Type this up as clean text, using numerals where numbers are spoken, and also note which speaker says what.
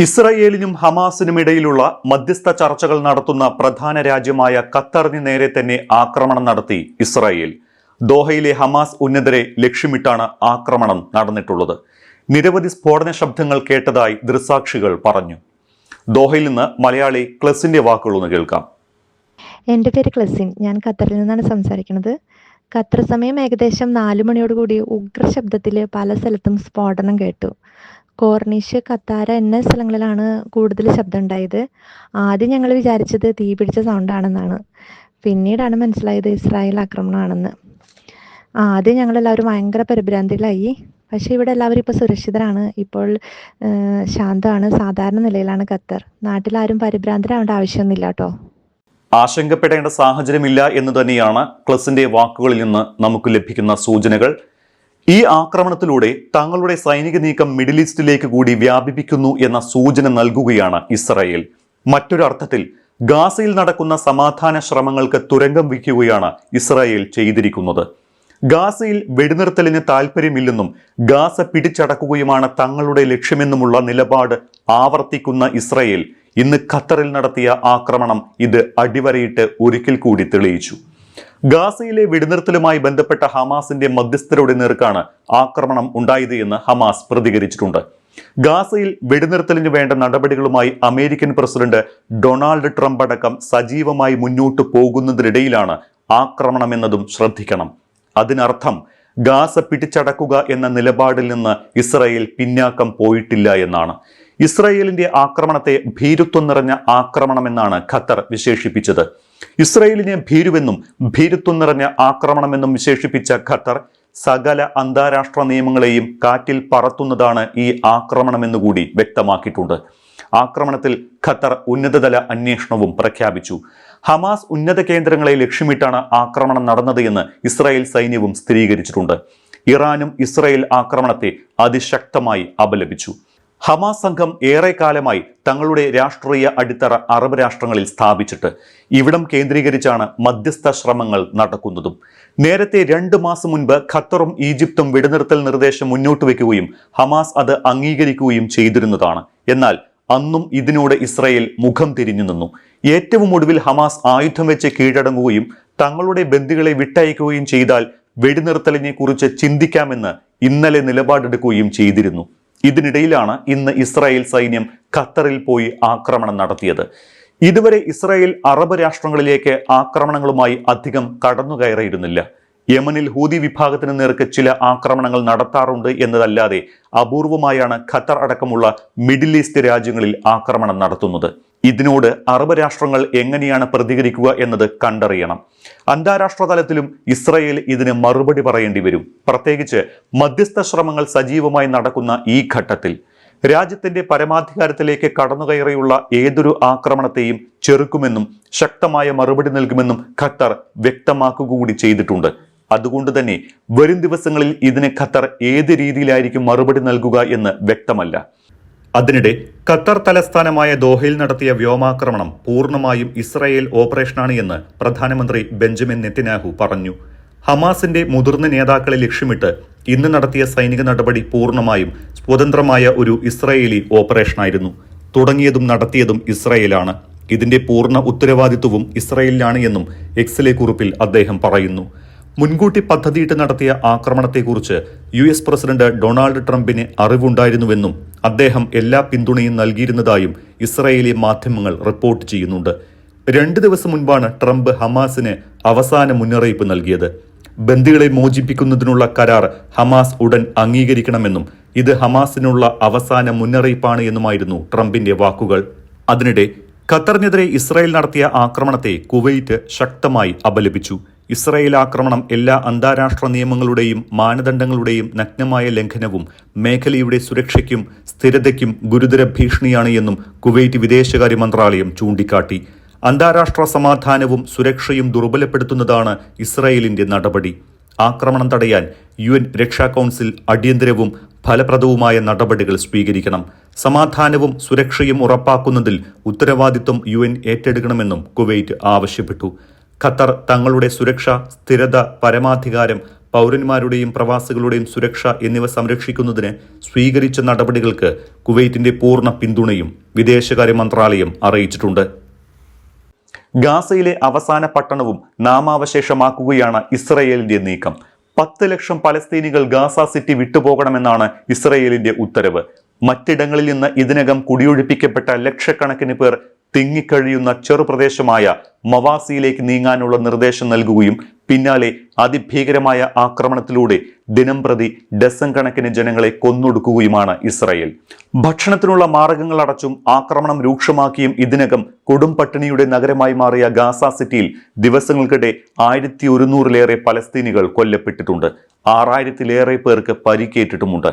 Speaker 1: ഇസ്രയേലിനും ഹമാസിനും ഇടയിലുള്ള മധ്യസ്ഥ ചർച്ചകൾ നടത്തുന്ന പ്രധാന രാജ്യമായ ഖത്തറിന് നേരെ തന്നെ ആക്രമണം നടത്തി ഇസ്രായേൽ. ദോഹയിലെ ഹമാസ് ഉന്നതരെ ലക്ഷ്യമിട്ടാണ് ആക്രമണം നടന്നിട്ടുള്ളത്. നിരവധി സ്ഫോടന ശബ്ദങ്ങൾ കേട്ടതായി ദൃക്സാക്ഷികൾ പറഞ്ഞു. ദോഹയിൽ നിന്ന് മലയാളി ക്ലസിന്റെ വാക്കുകളൊന്ന് കേൾക്കാം.
Speaker 2: എൻ്റെ പേര് ക്ലസിൻ. ഞാൻ ഖത്തറിൽ നിന്നാണ് സംസാരിക്കുന്നത്. ഖത്തർ സമയം ഏകദേശം 4 മണിയോടുകൂടി ഉഗ്ര ശബ്ദത്തിൽ പല സ്ഥലത്തും സ്ഫോടനം കേട്ടു. കോർണിഷ്, കത്താര എന്ന സ്ഥലങ്ങളിലാണ് കൂടുതൽ ശബ്ദം ഉണ്ടായത്. ആദ്യം ഞങ്ങൾ വിചാരിച്ചത് തീ പിടിച്ച സൗണ്ടാണെന്നാണ്. പിന്നീടാണ് മനസ്സിലായത് ഇസ്രായേൽ ആക്രമണമാണെന്ന്. ആദ്യം ഞങ്ങളെല്ലാവരും ഭയങ്കര പരിഭ്രാന്തിയിലായി. പക്ഷേ ഇവിടെ എല്ലാവരും ഇപ്പോൾ സുരക്ഷിതരാണ്. ഇപ്പോൾ ശാന്തമാണ്. സാധാരണ നിലയിലാണ് ഖത്തർ. നാട്ടിലാരും പരിഭ്രാന്തരാവേണ്ട ആവശ്യമൊന്നുമില്ല കേട്ടോ.
Speaker 1: ആശങ്കപ്പെടേണ്ട സാഹചര്യമില്ല എന്ന് തന്നെയാണ് ക്ലസിന്റെ വാക്കുകളിൽ നിന്ന് നമുക്ക് ലഭിക്കുന്ന സൂചനകൾ. ഈ ആക്രമണത്തിലൂടെ തങ്ങളുടെ സൈനിക നീക്കം മിഡിൽ ഈസ്റ്റിലേക്ക് കൂടി വ്യാപിപ്പിക്കുന്നു എന്ന സൂചന നൽകുകയാണ് ഇസ്രായേൽ. മറ്റൊരർത്ഥത്തിൽ ഗാസയിൽ നടക്കുന്ന സമാധാന ശ്രമങ്ങൾക്ക് തുരങ്കം വയ്ക്കുകയാണ് ഇസ്രായേൽ ചെയ്തിരിക്കുന്നത്. ഗാസയിൽ വെടിനിർത്തലിന് താല്പര്യമില്ലെന്നും ഗാസ പിടിച്ചടക്കുകയുമാണ് തങ്ങളുടെ ലക്ഷ്യമെന്നുമുള്ള നിലപാട് ആവർത്തിക്കുന്ന ഇസ്രായേൽ ഇന്ന് ഖത്തറിൽ നടത്തിയ ആക്രമണം ഇത് അടിവരയിട്ട് ഒരിക്കൽ കൂടി തെളിയിച്ചു. ഗാസയിലെ വെടിനിർത്തലുമായി ബന്ധപ്പെട്ട ഹമാസിന്റെ മധ്യസ്ഥരുടെ നേർക്കാണ് ആക്രമണം ഉണ്ടായത് എന്ന് ഹമാസ് പ്രതികരിച്ചിട്ടുണ്ട്. ഗാസയിൽ വെടിനിർത്തലിന് വേണ്ട നടപടികളുമായി അമേരിക്കൻ പ്രസിഡന്റ് ഡൊണാൾഡ് ട്രംപ് അടക്കം സജീവമായി മുന്നോട്ട് പോകുന്നതിനിടയിലാണ് ആക്രമണമെന്നതും ശ്രദ്ധിക്കണം. അതിനർത്ഥം ഗാസ പിടിച്ചടക്കുക എന്ന നിലപാടിൽ നിന്ന് ഇസ്രായേൽ പിന്നാക്കം പോയിട്ടില്ല എന്നാണ്. ഇസ്രായേലിന്റെ ആക്രമണത്തെ ഭീരുത്വം നിറഞ്ഞ ആക്രമണമെന്നാണ് ഖത്തർ വിശേഷിപ്പിച്ചത്. ഇസ്രായേലിനെ ഭീരുവെന്നും ഭീരുത്വം നിറഞ്ഞ ആക്രമണമെന്നും വിശേഷിപ്പിച്ച ഖത്തർ സകല അന്താരാഷ്ട്ര നിയമങ്ങളെയും കാറ്റിൽ പറത്തുന്നതാണ് ഈ ആക്രമണമെന്നുകൂടി വ്യക്തമാക്കിയിട്ടുണ്ട്. ആക്രമണത്തിൽ ഖത്തർ ഉന്നതതല അന്വേഷണവും പ്രഖ്യാപിച്ചു. ഹമാസ് ഉന്നത കേന്ദ്രങ്ങളെ ലക്ഷ്യമിട്ടാണ് ആക്രമണം നടന്നത് എന്ന് ഇസ്രായേൽ സൈന്യവും സ്ഥിരീകരിച്ചിട്ടുണ്ട്. ഇറാനും ഇസ്രായേൽ ആക്രമണത്തെ അതിശക്തമായി അപലപിച്ചു. ഹമാസ് സംഘം ഏറെക്കാലമായി തങ്ങളുടെ രാഷ്ട്രീയ അടിത്തറ അറബ് രാഷ്ട്രങ്ങളിൽ സ്ഥാപിച്ചിട്ട് ഇവിടം കേന്ദ്രീകരിച്ചാണ് മധ്യസ്ഥ ശ്രമങ്ങൾ നടക്കുന്നതും. നേരത്തെ 2 മാസം മുൻപ് ഖത്തറും ഈജിപ്തും വെടിനിർത്തൽ നിർദ്ദേശം മുന്നോട്ട് വയ്ക്കുകയും ഹമാസ് അത് അംഗീകരിക്കുകയും ചെയ്തിരുന്നതാണ്. എന്നാൽ അന്നും ഇതിനോട് ഇസ്രായേൽ മുഖം തിരിഞ്ഞു നിന്നു. ഏറ്റവും ഒടുവിൽ ഹമാസ് ആയുധം വെച്ച് കീഴടങ്ങുകയും തങ്ങളുടെ ബന്ദികളെ വിട്ടയക്കുകയും ചെയ്താൽ വെടിനിർത്തലിനെ കുറിച്ച് ചിന്തിക്കാമെന്ന് ഇന്നലെ നിലപാടെടുക്കുകയും ചെയ്തിരുന്നു. ഇതിനിടയിലാണ് ഇന്ന് ഇസ്രായേൽ സൈന്യം ഖത്തറിൽ പോയി ആക്രമണം നടത്തിയത്. ഇതുവരെ ഇസ്രായേൽ അറബ് രാഷ്ട്രങ്ങളിലേക്ക് ആക്രമണങ്ങളുമായി അധികം കടന്നുകയറിയിരുന്നില്ല. യമനിൽ ഹൂതി വിഭാഗത്തിന് നേർക്ക് ചില ആക്രമണങ്ങൾ നടത്താറുണ്ട് എന്നതല്ലാതെ അപൂർവമായാണ് ഖത്തർ അടക്കമുള്ള മിഡിൽ ഈസ്റ്റ് രാജ്യങ്ങളിൽ ആക്രമണം നടത്തുന്നത്. ഇതിനോട് അറബ് രാഷ്ട്രങ്ങൾ എങ്ങനെയാണ് പ്രതികരിക്കുക എന്നത് കണ്ടറിയണം. അന്താരാഷ്ട്ര തലത്തിലും ഇസ്രായേൽ ഇതിന് മറുപടി പറയേണ്ടി വരും. പ്രത്യേകിച്ച് മധ്യസ്ഥ ശ്രമങ്ങൾ സജീവമായി നടക്കുന്ന ഈ ഘട്ടത്തിൽ രാജ്യത്തിന്റെ പരമാധികാരത്തിലേക്ക് കടന്നുകയറിയുള്ള ഏതൊരു ആക്രമണത്തെയും ചെറുക്കുമെന്നും ശക്തമായ മറുപടി നൽകുമെന്നും ഖത്തർ വ്യക്തമാക്കുക കൂടി ചെയ്തിട്ടുണ്ട്. അതുകൊണ്ട് തന്നെ വരും ദിവസങ്ങളിൽ ഇതിന് ഖത്തർ ഏത് രീതിയിലായിരിക്കും മറുപടി നൽകുക എന്ന് വ്യക്തമല്ല. അതിനിടെ ഖത്തർ തലസ്ഥാനമായ ദോഹയിൽ നടത്തിയ വ്യോമാക്രമണം പൂർണ്ണമായും ഇസ്രായേൽ ഓപ്പറേഷനാണ് എന്ന് പ്രധാനമന്ത്രി ബെഞ്ചമിൻ നെതന്യാഹു പറഞ്ഞു. ഹമാസിന്റെ മുതിർന്ന നേതാക്കളെ ലക്ഷ്യമിട്ട് ഇന്ന് നടത്തിയ സൈനിക നടപടി പൂർണ്ണമായും സ്വതന്ത്രമായ ഒരു ഇസ്രായേലി ഓപ്പറേഷനായിരുന്നു. തുടങ്ങിയതും നടത്തിയതും ഇസ്രായേലാണ്. ഇതിന്റെ പൂർണ്ണ ഉത്തരവാദിത്വവും ഇസ്രായേലിലാണ് എന്നും എക്സിലെ കുറിപ്പിൽ അദ്ദേഹം പറയുന്നു. മുൻകൂട്ടി പദ്ധതിയിട്ട് നടത്തിയ ആക്രമണത്തെക്കുറിച്ച് US പ്രസിഡന്റ് ഡൊണാൾഡ് ട്രംപിന് അറിവുണ്ടായിരുന്നുവെന്നും അദ്ദേഹം എല്ലാ പിന്തുണയും നൽകിയിരുന്നതായും ഇസ്രായേലി മാധ്യമങ്ങൾ റിപ്പോർട്ട് ചെയ്യുന്നുണ്ട്. 2 ദിവസം മുൻപാണ് ട്രംപ് ഹമാസിന് അവസാന മുന്നറിയിപ്പ് നൽകിയത്. ബന്ദികളെ മോചിപ്പിക്കുന്നതിനുള്ള കരാർ ഹമാസ് ഉടൻ അംഗീകരിക്കണമെന്നും ഇത് ഹമാസിനുള്ള അവസാന മുന്നറിയിപ്പാണ് എന്നുമായിരുന്നു ട്രംപിന്റെ വാക്കുകൾ. അതിനിടെ ഖത്തറിനെതിരെ ഇസ്രായേൽ നടത്തിയ ആക്രമണത്തെ കുവൈറ്റ് ശക്തമായി അപലപിച്ചു. ഇസ്രായേൽ ആക്രമണം എല്ലാ അന്താരാഷ്ട്ര നിയമങ്ങളുടെയും മാനദണ്ഡങ്ങളുടെയും നഗ്നമായ ലംഘനവും മേഖലയുടെ സുരക്ഷയ്ക്കും സ്ഥിരതയ്ക്കും ഗുരുതര ഭീഷണിയാണ് എന്നും കുവൈറ്റ് വിദേശകാര്യ മന്ത്രാലയം ചൂണ്ടിക്കാട്ടി. അന്താരാഷ്ട്ര സമാധാനവും സുരക്ഷയും ദുർബലപ്പെടുത്തുന്നതാണ് ഇസ്രായേലിന്റെ നടപടി. ആക്രമണം തടയാൻ UN രക്ഷാ കൗൺസിൽ അടിയന്തരവും ഫലപ്രദവുമായ നടപടികൾ സ്വീകരിക്കണം. സമാധാനവും സുരക്ഷയും ഉറപ്പാക്കുന്നതിൽ ഉത്തരവാദിത്വം UN ഏറ്റെടുക്കണമെന്നും കുവൈറ്റ് ആവശ്യപ്പെട്ടു. ഖത്തർ തങ്ങളുടെ സുരക്ഷ, സ്ഥിരത, പരമാധികാരം, പൗരന്മാരുടെയും പ്രവാസികളുടെയും സുരക്ഷ എന്നിവ സംരക്ഷിക്കുന്നതിന് സ്വീകരിച്ച നടപടികൾക്ക് കുവൈറ്റിന്റെ പൂർണ്ണ പിന്തുണയും വിദേശകാര്യ മന്ത്രാലയം അറിയിച്ചിട്ടുണ്ട്. ഗാസയിലെ അവസാന പട്ടണവും നാമാവശേഷമാക്കുകയാണ് ഇസ്രയേലിന്റെ നീക്കം. 10 ലക്ഷം പലസ്തീനികൾ ഗാസ സിറ്റി വിട്ടുപോകണമെന്നാണ് ഇസ്രയേലിന്റെ ഉത്തരവ്. മറ്റിടങ്ങളിൽ നിന്ന് ഇതിനകം കുടിയൊഴിപ്പിക്കപ്പെട്ട ലക്ഷക്കണക്കിന് പേർ തിങ്ങിക്കഴിയുന്ന ചെറുപ്രദേശമായ മവാസിയിലേക്ക് നീങ്ങാനുള്ള നിർദ്ദേശം നൽകുകയും പിന്നാലെ അതിഭീകരമായ ആക്രമണത്തിലൂടെ ദിനംപ്രതി ഡസൻ കണക്കിന് ജനങ്ങളെ കൊന്നൊടുക്കുകയുമാണ് ഇസ്രായേൽ. ഭക്ഷണത്തിനുള്ള മാർഗങ്ങൾ അടച്ചും ആക്രമണം രൂക്ഷമാക്കിയും ഇതിനകം കൊടും പട്ടിണിയുടെ നഗരമായി മാറിയ ഗാസ സിറ്റിയിൽ ദിവസങ്ങൾക്കിടെ 1100-ലേറെ പലസ്തീനികൾ കൊല്ലപ്പെട്ടിട്ടുണ്ട്. 6000-ലേറെ പേർക്ക് പരിക്കേറ്റിട്ടുമുണ്ട്.